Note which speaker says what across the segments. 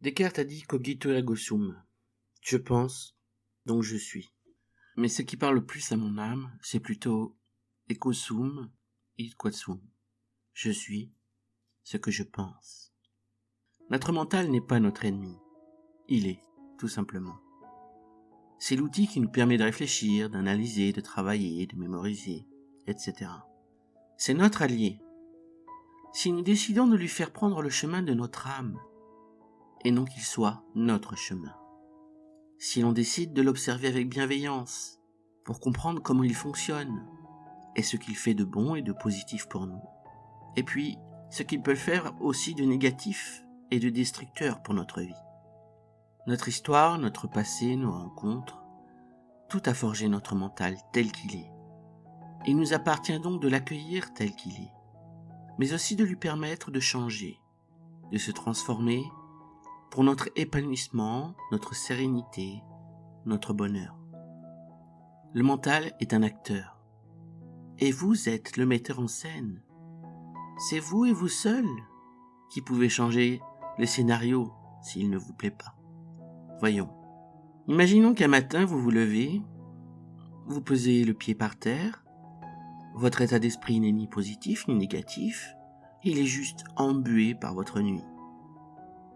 Speaker 1: Descartes a dit cogito ergo sum. Je pense, donc je suis. Mais ce qui parle le plus à mon âme, c'est plutôt ego sum id quod sum. Je suis ce que je pense. Notre mental n'est pas notre ennemi. Il est, tout simplement. C'est l'outil qui nous permet de réfléchir, d'analyser, de travailler, de mémoriser, etc. C'est notre allié. Si nous décidons de lui faire prendre le chemin de notre âme, et non qu'il soit notre chemin. Si l'on décide de l'observer avec bienveillance, pour comprendre comment il fonctionne, et ce qu'il fait de bon et de positif pour nous, et puis ce qu'il peut faire aussi de négatif et de destructeur pour notre vie. Notre histoire, notre passé, nos rencontres, tout a forgé notre mental tel qu'il est. Il nous appartient donc de l'accueillir tel qu'il est, mais aussi de lui permettre de changer, de se transformer pour notre épanouissement, notre sérénité, notre bonheur. Le mental est un acteur, et vous êtes le metteur en scène. C'est vous et vous seul qui pouvez changer le scénario s'il ne vous plaît pas. Voyons. Imaginons qu'un matin vous vous levez, vous posez le pied par terre, votre état d'esprit n'est ni positif ni négatif, il est juste embué par votre nuit.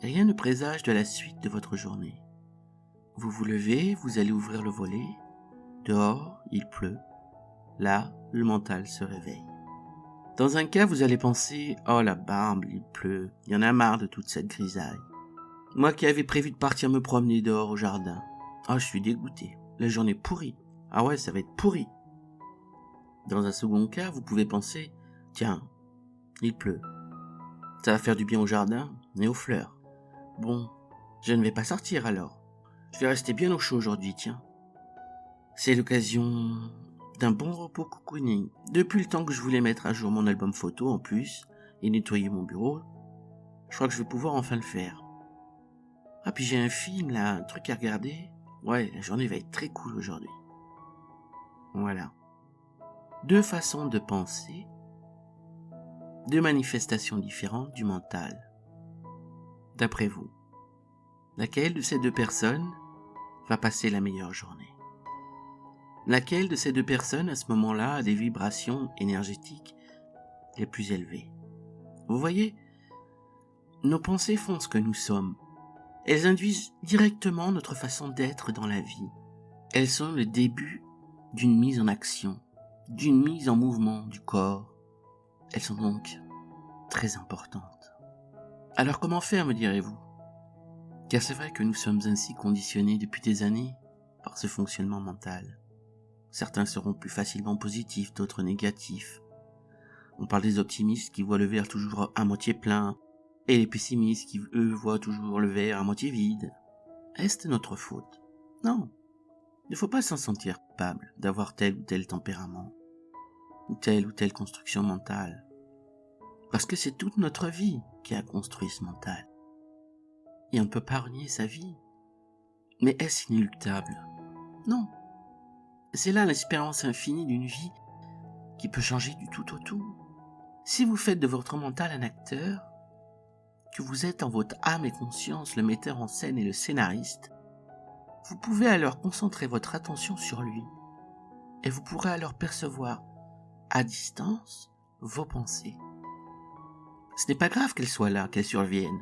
Speaker 1: Rien ne présage de la suite de votre journée. Vous vous levez, vous allez ouvrir le volet. Dehors, il pleut. Là, le mental se réveille. Dans un cas, vous allez penser « Oh la barbe, il pleut, il y en a marre de toute cette grisaille. Moi qui avais prévu de partir me promener dehors au jardin. Oh, je suis dégoûté, la journée pourrie. Ah ouais, ça va être pourri. » Dans un second cas, vous pouvez penser « Tiens, il pleut. Ça va faire du bien au jardin et aux fleurs. Bon, je ne vais pas sortir alors. Je vais rester bien au chaud aujourd'hui, tiens. C'est l'occasion d'un bon repos cocooning. Depuis le temps que je voulais mettre à jour mon album photo en plus et nettoyer mon bureau, je crois que je vais pouvoir enfin le faire. Ah, puis j'ai un film là, un truc à regarder. Ouais, la journée va être très cool aujourd'hui. » Voilà. Deux façons de penser, deux manifestations différentes du mental. D'après vous, laquelle de ces deux personnes va passer la meilleure journée? Laquelle de ces deux personnes à ce moment-là a des vibrations énergétiques les plus élevées? Vous voyez, nos pensées font ce que nous sommes. Elles induisent directement notre façon d'être dans la vie. Elles sont le début d'une mise en action, d'une mise en mouvement du corps. Elles sont donc très importantes. Alors comment faire, me direz-vous? Car c'est vrai que nous sommes ainsi conditionnés depuis des années par ce fonctionnement mental. Certains seront plus facilement positifs, d'autres négatifs. On parle des optimistes qui voient le verre toujours à moitié plein, et les pessimistes qui, eux, voient toujours le verre à moitié vide. Est-ce notre faute? Non. Il ne faut pas s'en sentir coupable d'avoir tel ou tel tempérament, ou telle construction mentale. Parce que c'est toute notre vie qui a construit ce mental. Et on ne peut pas renier sa vie. Mais est-ce inéluctable? Non. C'est là l'espérance infinie d'une vie qui peut changer du tout au tout. Si vous faites de votre mental un acteur, que vous êtes en votre âme et conscience le metteur en scène et le scénariste, vous pouvez alors concentrer votre attention sur lui et vous pourrez alors percevoir à distance vos pensées. Ce n'est pas grave qu'elles soient là, qu'elles surviennent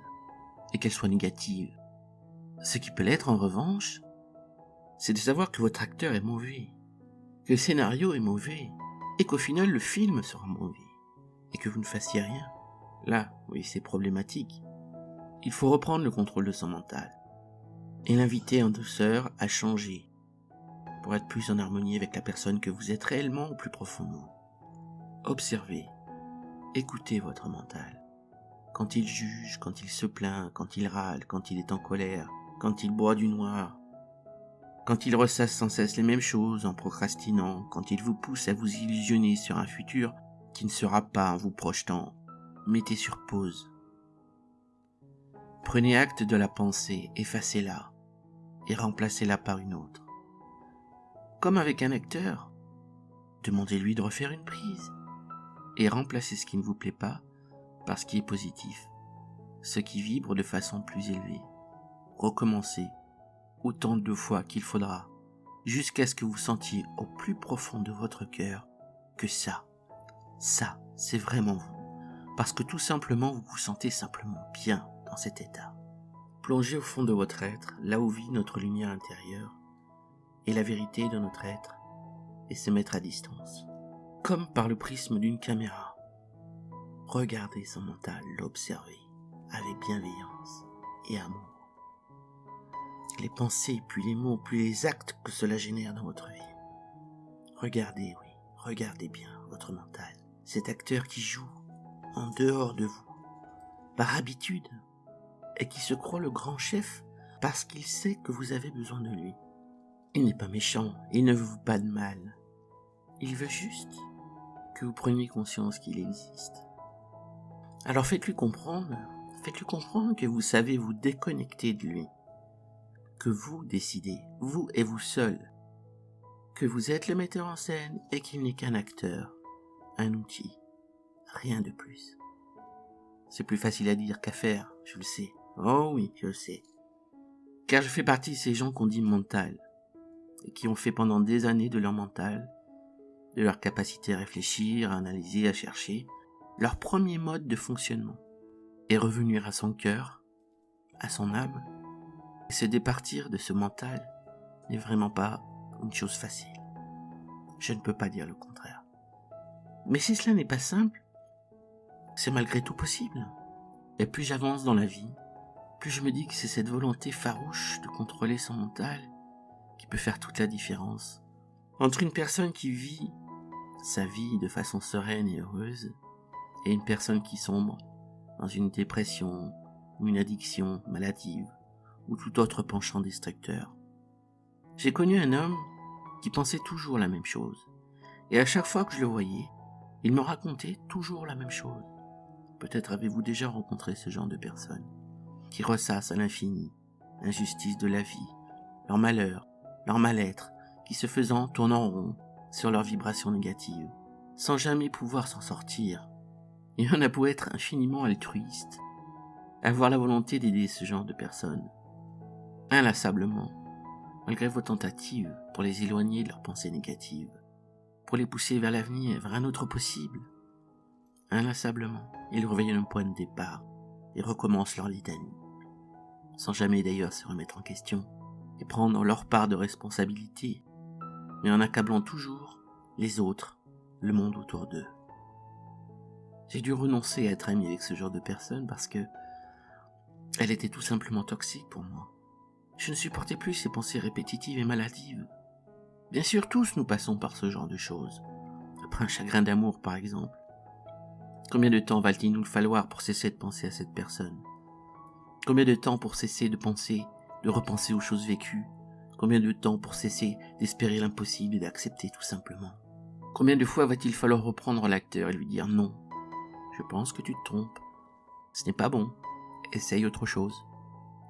Speaker 1: et qu'elles soient négatives. Ce qui peut l'être en revanche, c'est de savoir que votre acteur est mauvais, que le scénario est mauvais et qu'au final le film sera mauvais et que vous ne fassiez rien. Là, oui, c'est problématique. Il faut reprendre le contrôle de son mental et l'inviter en douceur à changer pour être plus en harmonie avec la personne que vous êtes réellement au plus profond de vous. Observez, écoutez votre mental. Quand il juge, quand il se plaint, quand il râle, quand il est en colère, quand il boit du noir, quand il ressasse sans cesse les mêmes choses en procrastinant, quand il vous pousse à vous illusionner sur un futur qui ne sera pas en vous projetant, mettez sur pause. Prenez acte de la pensée, effacez-la et remplacez-la par une autre. Comme avec un acteur, demandez-lui de refaire une prise et remplacez ce qui ne vous plaît pas par ce qui est positif, ce qui vibre de façon plus élevée. recommencer autant de fois qu'il faudra, jusqu'à ce que vous sentiez au plus profond de votre cœur que ça, c'est vraiment vous. Parce que tout simplement, vous vous sentez simplement bien dans cet état. Plongez au fond de votre être, là où vit notre lumière intérieure, et la vérité de notre être, et se mettre à distance. Comme par le prisme d'une caméra. Regardez son mental, l'observer, avec bienveillance et amour. Les pensées, puis les mots, puis les actes que cela génère dans votre vie. Regardez, oui, regardez bien votre mental. Cet acteur qui joue en dehors de vous, par habitude, et qui se croit le grand chef parce qu'il sait que vous avez besoin de lui. Il n'est pas méchant, il ne veut pas de mal. Il veut juste que vous preniez conscience qu'il existe. Alors faites-lui comprendre que vous savez vous déconnecter de lui, que vous décidez, vous et vous seul, que vous êtes le metteur en scène et qu'il n'est qu'un acteur, un outil, rien de plus. C'est plus facile à dire qu'à faire, je le sais. Oh oui, je le sais. Car je fais partie de ces gens qu'on dit mental, et qui ont fait pendant des années de leur mental, de leur capacité à réfléchir, à analyser, à chercher, leur premier mode de fonctionnement, et revenir à son cœur, à son âme, et se départir de ce mental n'est vraiment pas une chose facile. Je ne peux pas dire le contraire. Mais si cela n'est pas simple, c'est malgré tout possible. Et plus j'avance dans la vie, plus je me dis que c'est cette volonté farouche de contrôler son mental qui peut faire toute la différence entre une personne qui vit sa vie de façon sereine et heureuse et une personne qui sombre dans une dépression ou une addiction maladive ou tout autre penchant destructeur. J'ai connu un homme qui pensait toujours la même chose et à chaque fois que je le voyais, il me racontait toujours la même chose. Peut-être avez-vous déjà rencontré ce genre de personnes qui ressassent à l'infini l'injustice de la vie, leur malheur, leur mal-être, qui se faisant tournent en rond sur leurs vibrations négatives, sans jamais pouvoir s'en sortir. Il y en a beau être infiniment altruiste, avoir la volonté d'aider ce genre de personnes, inlassablement, malgré vos tentatives pour les éloigner de leurs pensées négatives, pour les pousser vers l'avenir, vers un autre possible. Inlassablement, ils reviennent au point de départ et recommencent leur litanie, sans jamais d'ailleurs se remettre en question et prendre leur part de responsabilité, mais en accablant toujours les autres, le monde autour d'eux. J'ai dû renoncer à être ami avec ce genre de personne parce que elle était tout simplement toxique pour moi. Je ne supportais plus ces pensées répétitives et maladives. Bien sûr, tous nous passons par ce genre de choses. Après un chagrin d'amour, par exemple. Combien de temps va-t-il nous falloir pour cesser de penser à cette personne ? Combien de temps pour cesser de penser, de repenser aux choses vécues ? Combien de temps pour cesser d'espérer l'impossible et d'accepter tout simplement ? Combien de fois va-t-il falloir reprendre l'acteur et lui dire non ? Je pense que tu te trompes. Ce n'est pas bon. Essaye autre chose.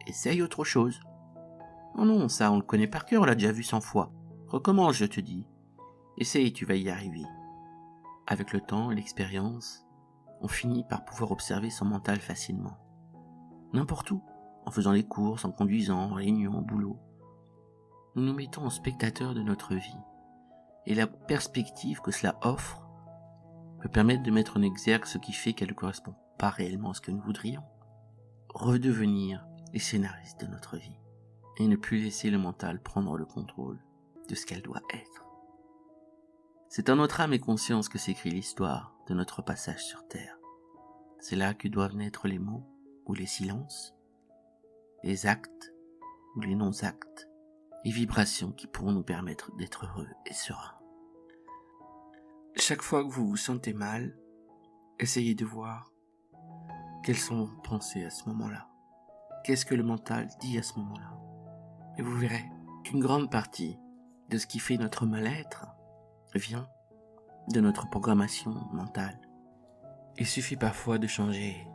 Speaker 1: Essaye autre chose. Oh non, ça on le connaît par cœur, on l'a déjà vu 100 fois. Recommence, je te dis. Essaye, tu vas y arriver. Avec le temps et l'expérience, on finit par pouvoir observer son mental facilement. N'importe où, en faisant les courses, en conduisant, en réunion, au boulot. Nous nous mettons en spectateurs de notre vie. Et la perspective que cela offre peut permettre de mettre en exergue ce qui fait qu'elle ne correspond pas réellement à ce que nous voudrions. Redevenir les scénaristes de notre vie. Et ne plus laisser le mental prendre le contrôle de ce qu'elle doit être. C'est en notre âme et conscience que s'écrit l'histoire de notre passage sur Terre. C'est là que doivent naître les mots ou les silences, les actes ou les non-actes, les vibrations qui pourront nous permettre d'être heureux et sereins. Chaque fois que vous vous sentez mal, essayez de voir quelles sont vos pensées à ce moment-là. Qu'est-ce que le mental dit à ce moment-là ? Et vous verrez qu'une grande partie de ce qui fait notre mal-être vient de notre programmation mentale. Il suffit parfois de changer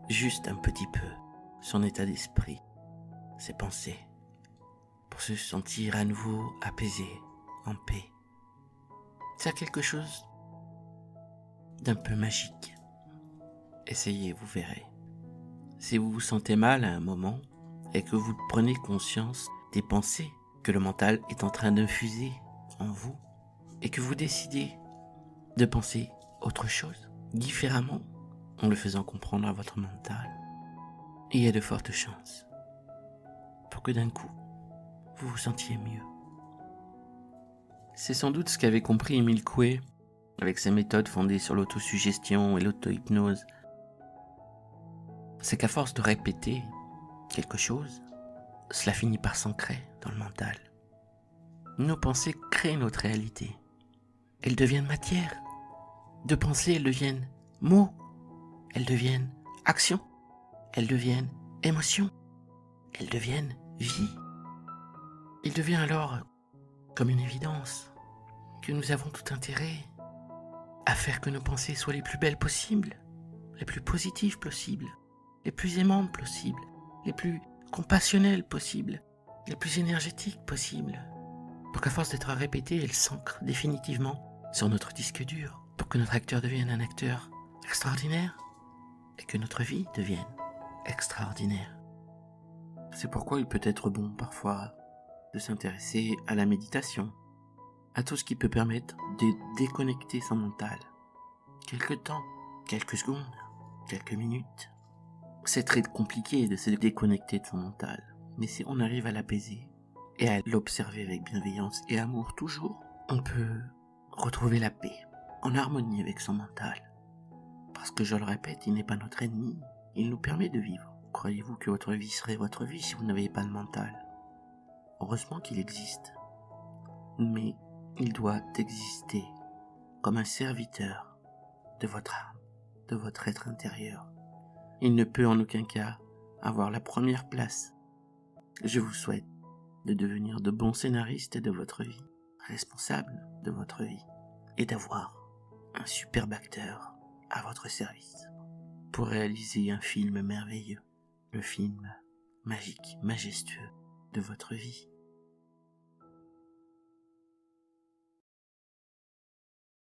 Speaker 1: juste un petit peu son état d'esprit, ses pensées, pour se sentir à nouveau apaisé, en paix. C'est quelque chose d'un peu magique. Essayez, vous verrez. Si vous vous sentez mal à un moment, et que vous prenez conscience des pensées que le mental est en train d'infuser en vous et que vous décidez de penser autre chose, différemment, en le faisant comprendre à votre mental, il y a de fortes chances pour que d'un coup, vous vous sentiez mieux. C'est sans doute ce qu'avait compris Émile Coué avec sa méthode fondée sur l'autosuggestion et l'auto-hypnose. C'est qu'à force de répéter quelque chose, cela finit par s'ancrer dans le mental. Nos pensées créent notre réalité. Elles deviennent matière. De pensées, elles deviennent mots. Elles deviennent action. Elles deviennent émotion. Elles deviennent vie. Il devient alors comme une évidence que nous avons tout intérêt à faire que nos pensées soient les plus belles possibles, les plus positives possibles, les plus aimantes possibles, les plus compassionnelles possibles, les plus énergétiques possibles, pour qu'à force d'être répétées, elles s'ancrent définitivement sur notre disque dur, pour que notre acteur devienne un acteur extraordinaire et que notre vie devienne extraordinaire. C'est pourquoi il peut être bon parfois de s'intéresser à la méditation, à tout ce qui peut permettre de déconnecter son mental. Quelque temps, quelques secondes, quelques minutes. C'est très compliqué de se déconnecter de son mental, mais si on arrive à l'apaiser et à l'observer avec bienveillance et amour toujours, on peut retrouver la paix, en harmonie avec son mental. Parce que je le répète, il n'est pas notre ennemi, il nous permet de vivre. Croyez-vous que votre vie serait votre vie si vous n'aviez pas de mental ? Heureusement qu'il existe, mais il doit exister comme un serviteur de votre âme, de votre être intérieur. Il ne peut en aucun cas avoir la première place. Je vous souhaite de devenir de bons scénaristes de votre vie, responsables de votre vie, et d'avoir un superbe acteur à votre service pour réaliser un film merveilleux, le film magique, majestueux de votre vie.